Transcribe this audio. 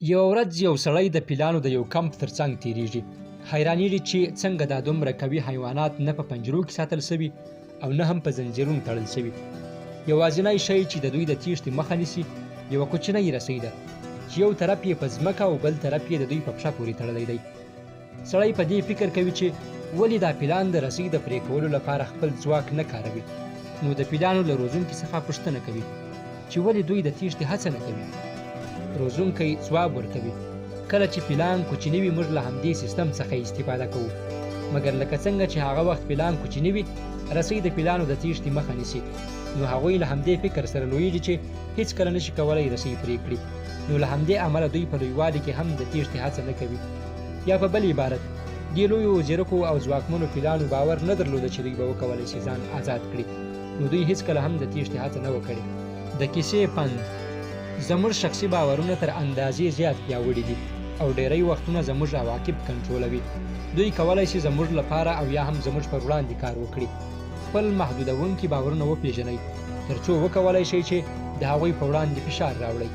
یوه ورځ یو سړی د پیلانو د یو کمپ ترڅنګ تیریږي. حیرانېږي چې څنګه دا دومره قوي حیوانات نه په پنجرو کې ساتل سوي او نه هم په زنځیرونو تړل سوي. یوازینی شی چې د دوی د تیښتې مخه نیسي یوه کوچنۍ رسۍ ده چې یو طرف یې په ځمکه او بل طرف یې د دوی په پښه پورې تړلی دی. سړی په دې فکر کوي چې ولې دا پیلان د رسۍ د پرې کولو لپاره خپل ځواک نه کاروي. نو د پیلانو له روزونکي څخه پوښتنه کوي چې ولې دوی د تیښتې هڅه نه کوي. روزونکی ځواب ورکوي کله چې پیلان کوچنی وي موږ له همدې سیستم څخه استفاده کوو، مګر لکه څنګه چې هغه وخت پیلان کوچنی وي رسۍ د پیلانو د تیښتې مخه نیسي، نو هغوی له همدې فکر سره لویږي چې هیڅکله نشي کولی رسۍ پرې کړي. نو له همدې امله دوی په لویوالي کې هم د تیښتې هڅه نه کوي. یا په بل عبارت دې لویو ځیرکو او ځواکمنو پیلانو باور نه درلوده چې دوی به وکولی شي ځان آزاد کړي، نو دوی هیڅکله هم د تیښتې هڅه نه وکړي. د کیسې پند: زموږ شخصي باورونه تر اندازې زیات پیاوړي دي او ډیری وختونه زموږ عواقب کنټرولوي. دوی کولی شي زموږ لپاره او یا هم زموږ پر وړاندې کار وکړي. خپل محدودونکي باورونه وپیژنئ تر څو وکولی شئ چې د هغوی په وړاندې فشار راوړئ.